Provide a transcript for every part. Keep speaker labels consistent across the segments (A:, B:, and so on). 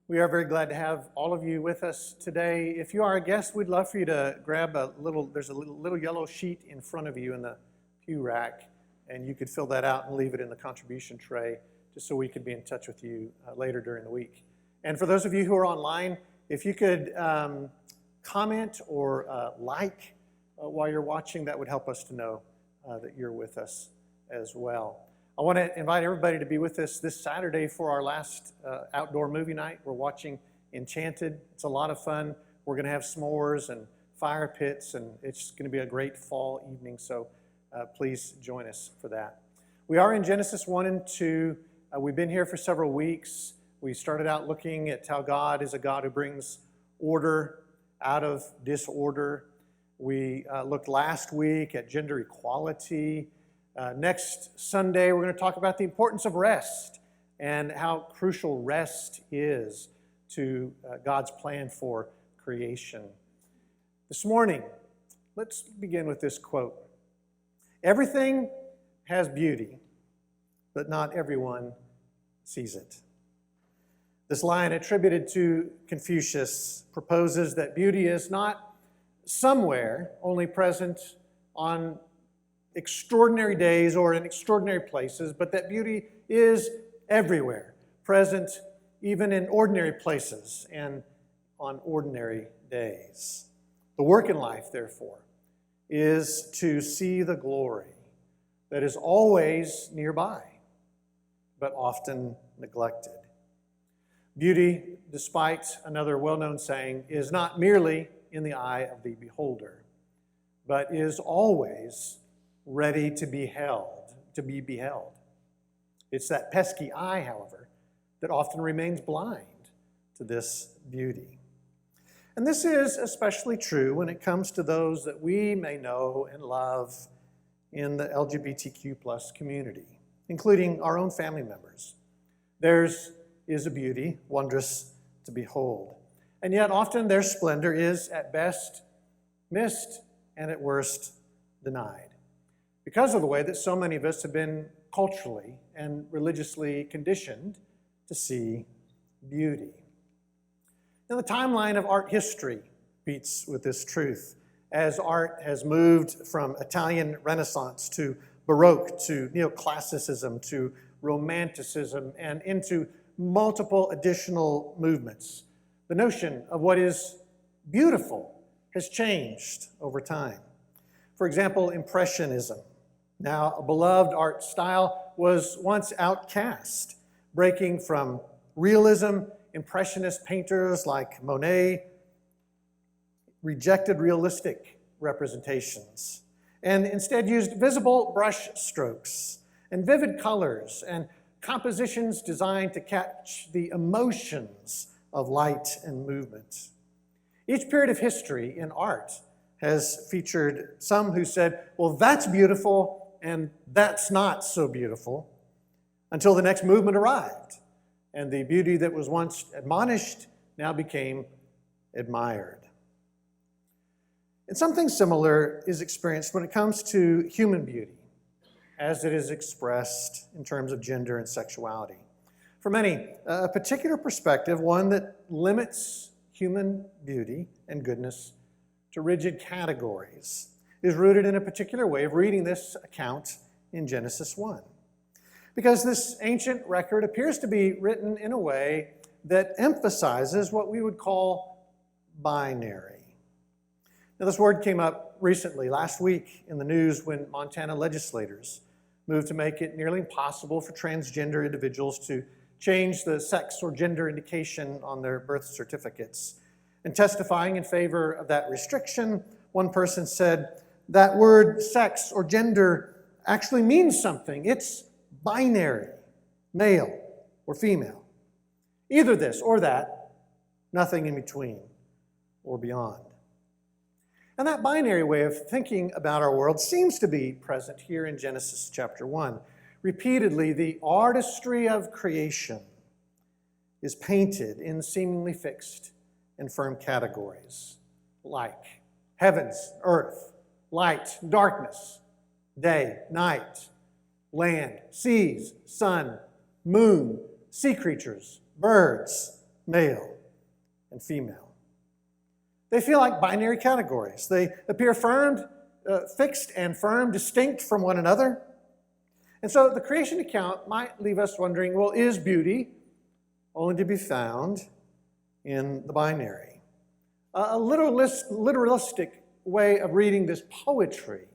A: We are very glad to have all of you with us today. If you are a guest, we'd love for you to grab there's a little yellow sheet in front of you in the pew rack, and you could fill that out and leave it in the contribution tray just so we could be in touch with you later during the week. And for those of you who are online, if you could comment or like while you're watching, that would help us to know that you're with us as well. I want to invite everybody to be with us this Saturday for our last outdoor movie night. We're watching Enchanted. It's a lot of fun. We're going to have s'mores and fire pits, and it's going to be a great fall evening, so please join us for that. We are in Genesis 1 and 2. We've been here for several weeks. We started out looking at how God is a God who brings order out of disorder. We looked last week at gender equality. Next Sunday, we're going to talk about the importance of rest and how crucial rest is to God's plan for creation. This morning, let's begin with this quote. Everything has beauty, but not everyone sees it. This line, attributed to Confucius, proposes that beauty is not somewhere only present on extraordinary days or in extraordinary places, but that beauty is everywhere, present even in ordinary places and on ordinary days. The work in life, therefore, is to see the glory that is always nearby, but often neglected. Beauty, despite another well-known saying, is not merely in the eye of the beholder, but is always ready to be beheld. It's that pesky eye, however, that often remains blind to this beauty. And this is especially true when it comes to those that we may know and love in the LGBTQ plus community, including our own family members. Theirs is a beauty wondrous to behold. And yet often their splendor is at best missed and at worst denied, because of the way that so many of us have been culturally and religiously conditioned to see beauty. Now, the timeline of art history beats with this truth, as art has moved from Italian Renaissance to Baroque to Neoclassicism to Romanticism and into multiple additional movements. The notion of what is beautiful has changed over time. For example, Impressionism, now a beloved art style, was once outcast, breaking from realism. Impressionist painters like Monet rejected realistic representations and instead used visible brush strokes and vivid colors and compositions designed to catch the emotions of light and movement. Each period of history in art has featured some who said, well, that's beautiful, and that's not so beautiful, until the next movement arrived, and the beauty that was once admonished now became admired. And something similar is experienced when it comes to human beauty, as it is expressed in terms of gender and sexuality. For many, a particular perspective, one that limits human beauty and goodness to rigid categories, is rooted in a particular way of reading this account in Genesis 1. Because this ancient record appears to be written in a way that emphasizes what we would call binary. Now, this word came up recently, last week, in the news when Montana legislators moved to make it nearly impossible for transgender individuals to change the sex or gender indication on their birth certificates. And testifying in favor of that restriction, one person said, that word sex or gender actually means something. It's binary, male or female. Either this or that, nothing in between or beyond. And that binary way of thinking about our world seems to be present here in Genesis chapter 1. Repeatedly, the artistry of creation is painted in seemingly fixed and firm categories, like heavens, earth, light, darkness, day, night, land, seas, sun, moon, sea creatures, birds, male and female. They feel like binary categories. They appear fixed and firm, distinct from one another. And so the creation account might leave us wondering, well, is beauty only to be found in the binary? A literalistic way of reading this poetry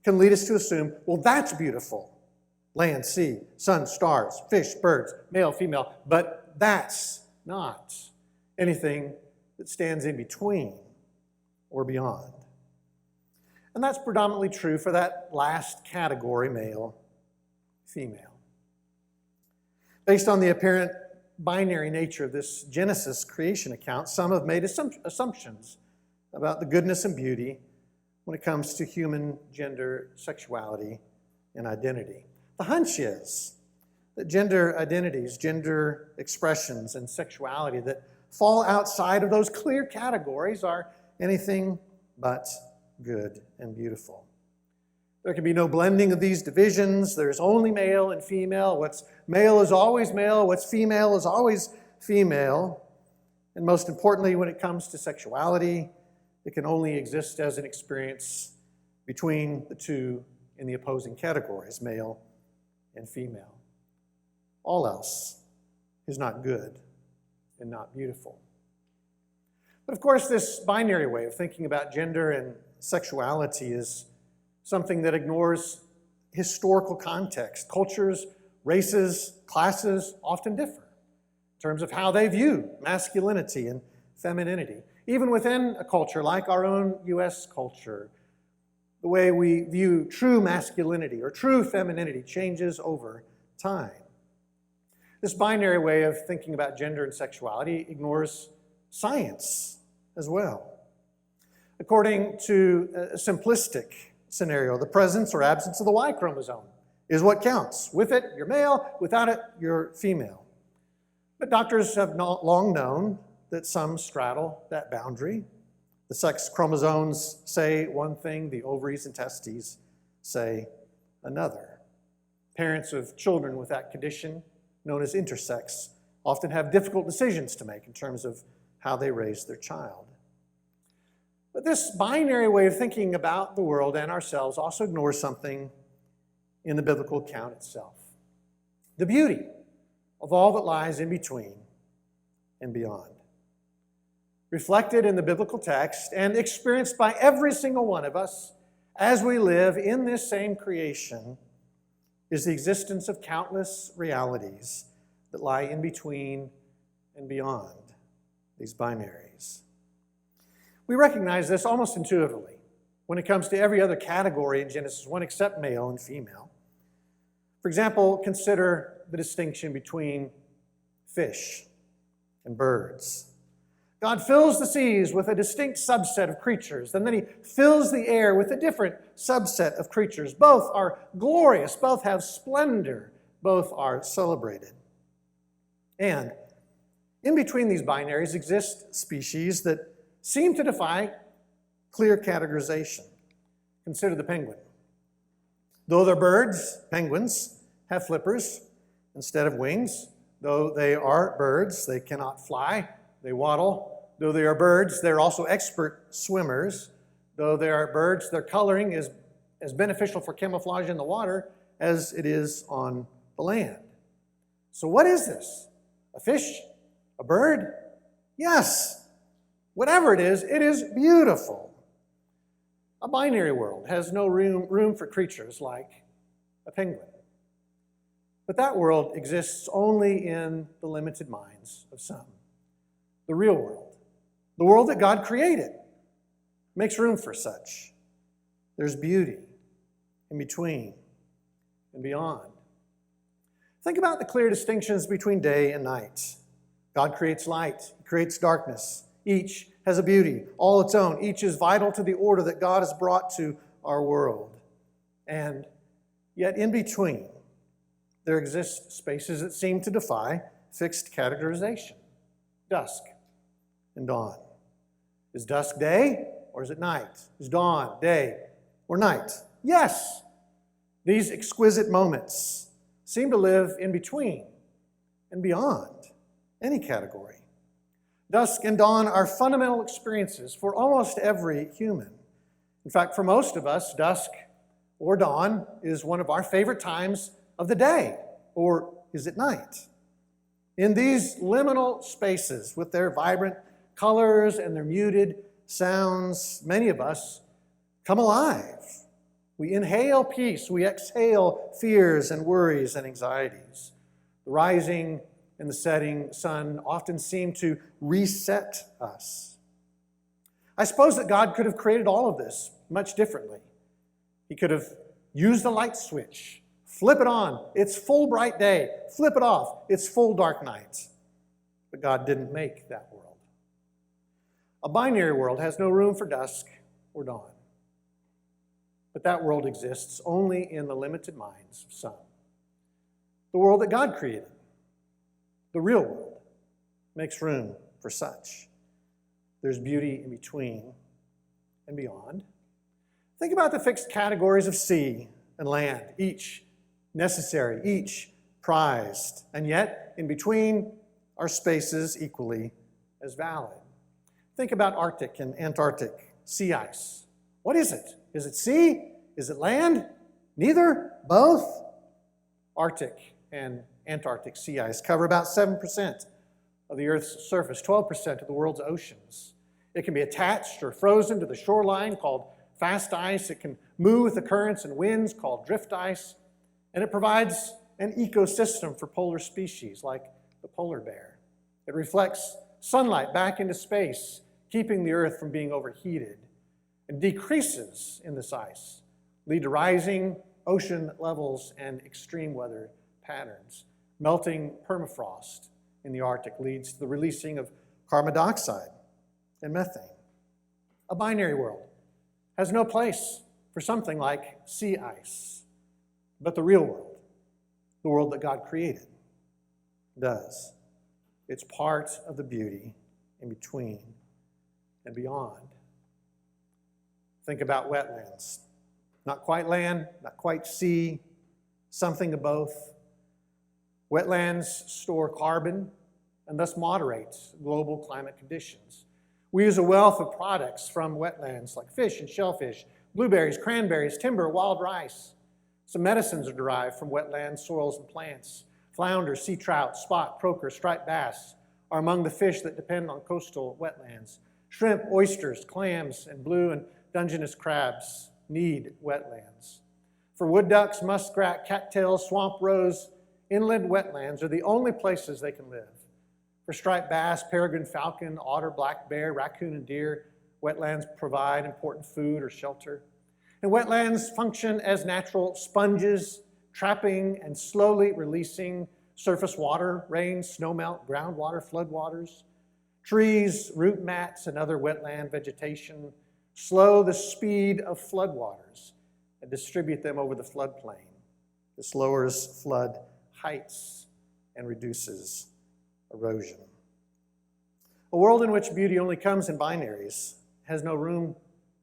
A: can lead us to assume, well, that's beautiful. Land, sea, sun, stars, fish, birds, male, female, but that's not anything that stands in between or beyond. And that's predominantly true for that last category, male, female. Based on the apparent binary nature of this Genesis creation account, some have made assumptions about the goodness and beauty when it comes to human gender, sexuality, and identity. The hunch is that gender identities, gender expressions, and sexuality that fall outside of those clear categories are anything but good and beautiful. There can be no blending of these divisions. There's only male and female. What's male is always male. What's female is always female. And most importantly, when it comes to sexuality, it can only exist as an experience between the two in the opposing categories, male and female. All else is not good and not beautiful. But of course, this binary way of thinking about gender and sexuality is something that ignores historical context. Cultures, races, classes often differ in terms of how they view masculinity and femininity. Even within a culture like our own U.S. culture, the way we view true masculinity or true femininity changes over time. This binary way of thinking about gender and sexuality ignores science as well. According to a simplistic scenario, the presence or absence of the Y chromosome is what counts. With it, you're male. Without it, you're female. But doctors have long known that some straddle that boundary. The sex chromosomes say one thing, the ovaries and testes say another. Parents of children with that condition, known as intersex, often have difficult decisions to make in terms of how they raise their child. But this binary way of thinking about the world and ourselves also ignores something in the biblical account itself. The beauty of all that lies in between and beyond. Reflected in the biblical text and experienced by every single one of us as we live in this same creation is the existence of countless realities that lie in between and beyond these binaries. We recognize this almost intuitively when it comes to every other category in Genesis 1 except male and female. For example, consider the distinction between fish and birds. God fills the seas with a distinct subset of creatures, and then he fills the air with a different subset of creatures. Both are glorious, both have splendor, both are celebrated. And in between these binaries exist species that seem to defy clear categorization. Consider the penguin. Though they're birds, penguins have flippers instead of wings. Though they are birds, they cannot fly. They waddle. Though they are birds, they're also expert swimmers. Though they are birds, their coloring is as beneficial for camouflage in the water as it is on the land. So what is this? A fish? A bird? Yes. Whatever it is beautiful. A binary world has no room for creatures like a penguin. But that world exists only in the limited minds of some. The real world, the world that God created, makes room for such. There's beauty in between and beyond. Think about the clear distinctions between day and night. God creates light, he creates darkness. Each has a beauty all its own. Each is vital to the order that God has brought to our world. And yet in between, there exist spaces that seem to defy fixed categorization. Dusk and dawn. Is dusk day or is it night? Is dawn day or night? Yes, these exquisite moments seem to live in between and beyond any category. Dusk and dawn are fundamental experiences for almost every human. In fact, for most of us, dusk or dawn is one of our favorite times of the day, or is it night? In these liminal spaces with their vibrant colors and their muted sounds, many of us come alive. We inhale peace, we exhale fears and worries and anxieties. The rising and the setting sun often seem to reset us. I suppose that God could have created all of this much differently. He could have used a light switch, flip it on, it's full bright day, flip it off, it's full dark night. But God didn't make that world. A binary world has no room for dusk or dawn. But that world exists only in the limited minds of some. The world that God created, the real world, makes room for such. There's beauty in between and beyond. Think about the fixed categories of sea and land, each necessary, each prized, and yet in between are spaces equally as valid. Think about Arctic and Antarctic sea ice. What is it? Is it sea? Is it land? Neither? Both? Arctic and Antarctic sea ice cover about 7% of the Earth's surface, 12% of the world's oceans. It can be attached or frozen to the shoreline, called fast ice. It can move with the currents and winds, called drift ice. And it provides an ecosystem for polar species, like the polar bear. It reflects sunlight back into space, keeping the Earth from being overheated. And decreases in this ice lead to rising ocean levels and extreme weather patterns. Melting permafrost in the Arctic leads to the releasing of carbon dioxide and methane. A binary world has no place for something like sea ice, but the real world, the world that God created, does. It's part of the beauty in between and beyond. Think about wetlands. Not quite land, not quite sea, something of both. Wetlands store carbon and thus moderate global climate conditions. We use a wealth of products from wetlands like fish and shellfish, blueberries, cranberries, timber, wild rice. Some medicines are derived from wetland soils and plants. Flounder, sea trout, spot, croaker, striped bass are among the fish that depend on coastal wetlands. Shrimp, oysters, clams, and blue and Dungeness crabs need wetlands. For wood ducks, muskrat, cattails, swamp rose, inland wetlands are the only places they can live. For striped bass, peregrine falcon, otter, black bear, raccoon, and deer, wetlands provide important food or shelter. And wetlands function as natural sponges, trapping and slowly releasing surface water, rain, snowmelt, groundwater, floodwaters. Trees, root mats, and other wetland vegetation slow the speed of floodwaters and distribute them over the floodplain. This lowers flood heights and reduces erosion. A world in which beauty only comes in binaries has no room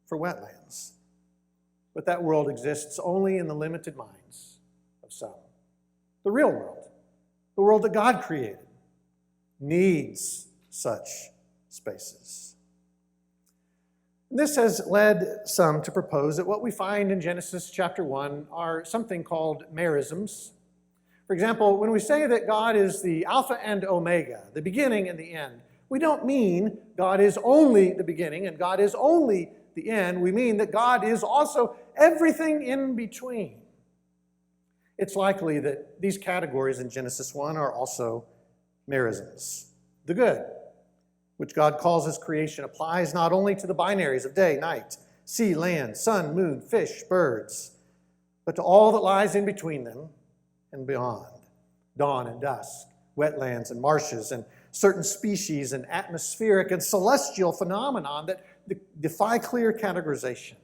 A: for wetlands. But that world exists only in the limited minds of some. The real world, the world that God created, needs such spaces. This has led some to propose that what we find in Genesis chapter 1 are something called merisms. For example, when we say that God is the Alpha and Omega, the beginning and the end, we don't mean God is only the beginning and God is only the end. We mean that God is also everything in between. It's likely that these categories in Genesis 1 are also merisms. The good, which God calls his creation, applies not only to the binaries of day, night, sea, land, sun, moon, fish, birds, but to all that lies in between them and beyond, dawn and dusk, wetlands and marshes, and certain species and atmospheric and celestial phenomenon that defy clear categorization.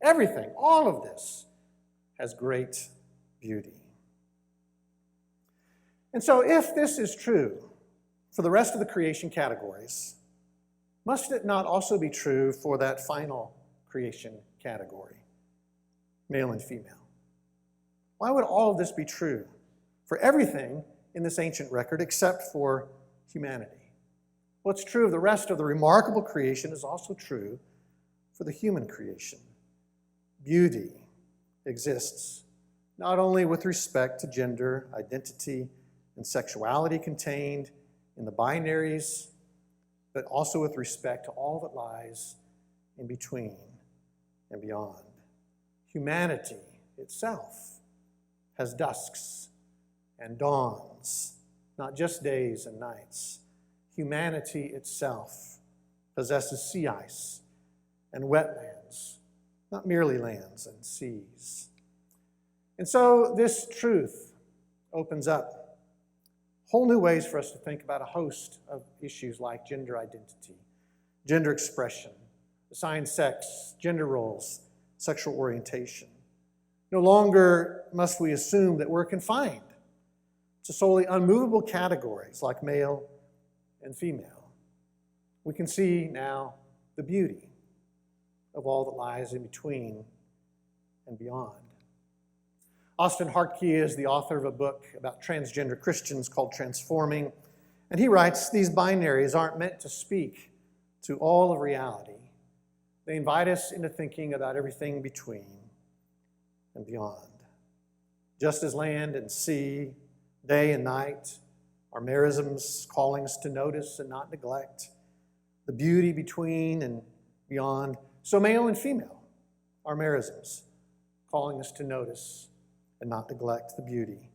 A: Everything, all of this, has great beauty. And so if this is true for the rest of the creation categories, must it not also be true for that final creation category, male and female? Why would all of this be true for everything in this ancient record except for humanity. What's true of the rest of the remarkable creation is also true for the human creation. Beauty exists not only with respect to gender, identity, and sexuality contained in the binaries, but also with respect to all that lies in between and beyond. Humanity itself has dusks and dawns, not just days and nights. Humanity itself possesses sea ice and wetlands, not merely lands and seas. And so this truth opens up whole new ways for us to think about a host of issues like gender identity, gender expression, assigned sex, gender roles, sexual orientation. No longer must we assume that we're confined to solely unmovable categories like male and female. We can see now the beauty of all that lies in between and beyond. Austin Hartke is the author of a book about transgender Christians called Transforming, and he writes, these binaries aren't meant to speak to all of reality. They invite us into thinking about everything between and beyond. Just as land and sea, day and night, are merisms calling us to notice and not neglect the beauty between and beyond, so male and female are merisms calling us to notice and not neglect the beauty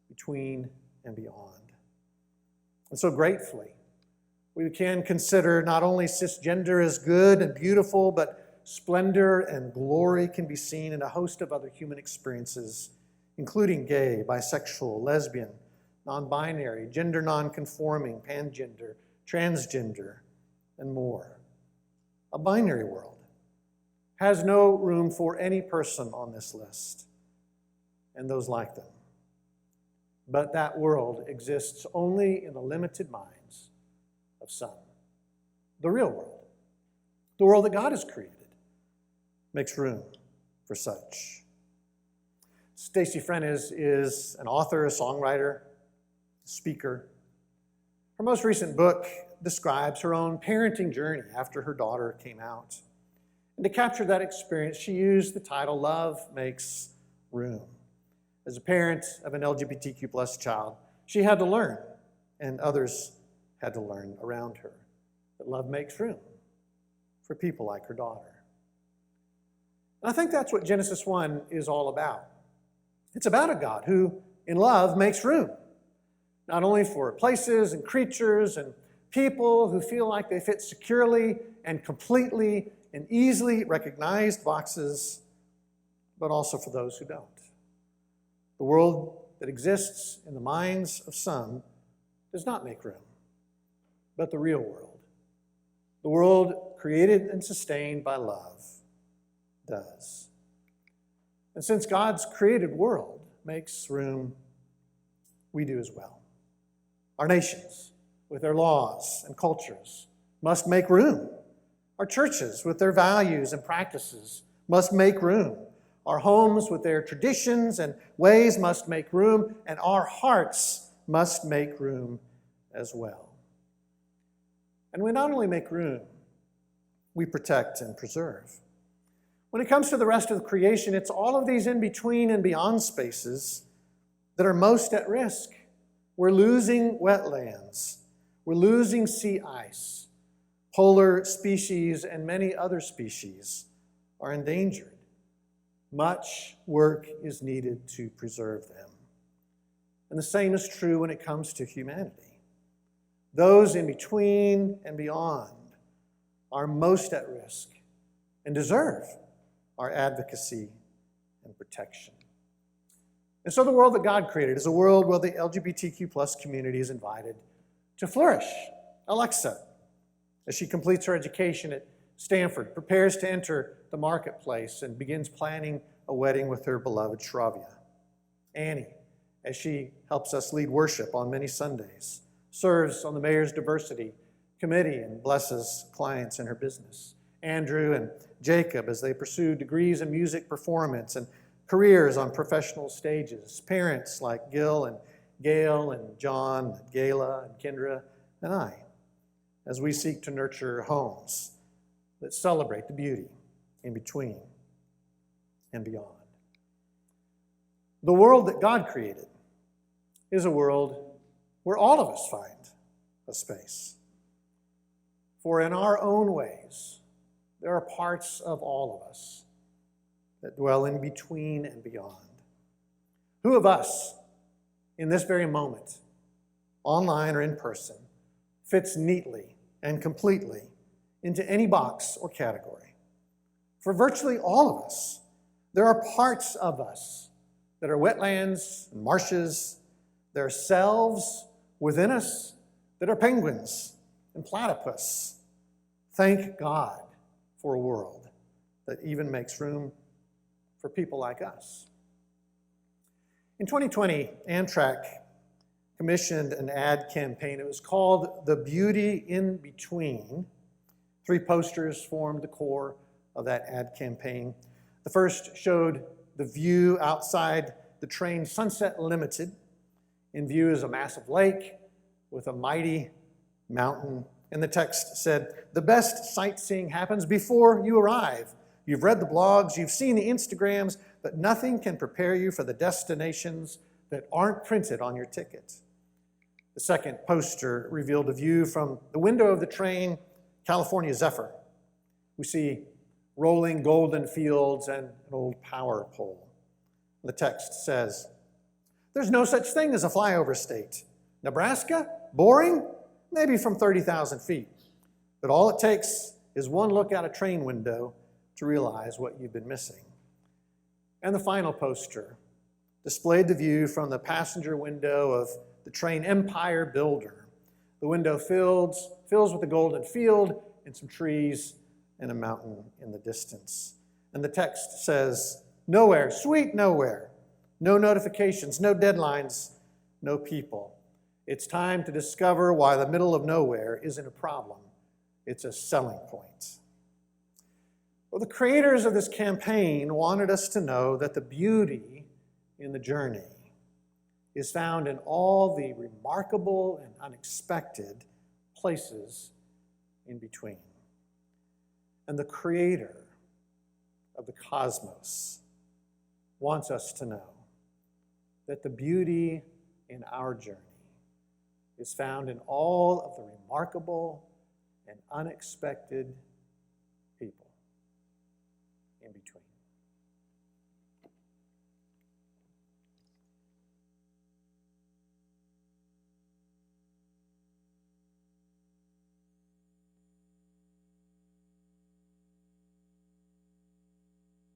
A: between and beyond. And so gratefully, we can consider not only cisgender as good and beautiful, but splendor and glory can be seen in a host of other human experiences, including gay, bisexual, lesbian, non-binary, gender non-conforming, pangender, transgender, and more. A binary world has no room for any person on this list and those like them. But that world exists only in the limited minds of some. The real world, the world that God has created, makes room for such. Stacy Friend is an author, a songwriter, speaker. Her most recent book describes her own parenting journey after her daughter came out. And to capture that experience, she used the title, Love Makes Room. As a parent of an LGBTQ plus child, she had to learn, and others had to learn around her, that love makes room for people like her daughter. And I think that's what Genesis 1 is all about. It's about a God who, in love, makes room, not only for places and creatures and people who feel like they fit securely and completely in easily recognized boxes, but also for those who don't. The world that exists in the minds of some does not make room, but the real world, the world created and sustained by love, does. And since God's created world makes room, we do as well. Our nations, with their laws and cultures, must make room. Our churches, with their values and practices, must make room. Our homes, with their traditions and ways, must make room, and our hearts must make room as well. And we not only make room, we protect and preserve. When it comes to the rest of the creation, it's all of these in-between and beyond spaces that are most at risk. We're losing wetlands. We're losing sea ice. Polar species and many other species are endangered. Much work is needed to preserve them. And the same is true when it comes to humanity. Those in between and beyond are most at risk and deserve our advocacy and protection. And so the world that God created is a world where the LGBTQ plus community is invited to flourish. Alexa, as she completes her education at Stanford, prepares to enter the marketplace and begins planning a wedding with her beloved Shravya. Annie, as she helps us lead worship on many Sundays, serves on the mayor's diversity committee and blesses clients in her business. Andrew and Jacob, as they pursue degrees in music performance and careers on professional stages. Parents like Gil and Gail and John and Gayla and Kendra, and I, as we seek to nurture homes that celebrate the beauty in between and beyond. The world that God created is a world where all of us find a space. For in our own ways, there are parts of all of us that dwell in between and beyond. Who of us, in this very moment, online or in person, fits neatly and completely into any box or category? For virtually all of us, there are parts of us that are wetlands and marshes. There are selves within us that are penguins and platypus. Thank God for a world that even makes room for people like us. In 2020, Amtrak commissioned an ad campaign. It was called The Beauty in Between. 3 posters formed the core of that ad campaign. The first showed the view outside the train Sunset Limited. In view is a massive lake with a mighty mountain. And the text said, "The best sightseeing happens before you arrive. You've read the blogs, you've seen the Instagrams, but nothing can prepare you for the destinations that aren't printed on your ticket." The second poster revealed a view from the window of the train California Zephyr. We see rolling golden fields and an old power pole. The text says, "There's no such thing as a flyover state. Nebraska? Boring? Maybe from 30,000 feet. But all it takes is one look out a train window to realize what you've been missing." And the final poster displayed the view from the passenger window of the train Empire Builder. The window fills with a golden field and some trees and a mountain in the distance. And the text says, "Nowhere, sweet nowhere. No notifications, no deadlines, no people. It's time to discover why the middle of nowhere isn't a problem. It's a selling point." Well, the creators of this campaign wanted us to know that the beauty in the journey is found in all the remarkable and unexpected places in between. And the creator of the cosmos wants us to know that the beauty in our journey is found in all of the remarkable and unexpected people in between.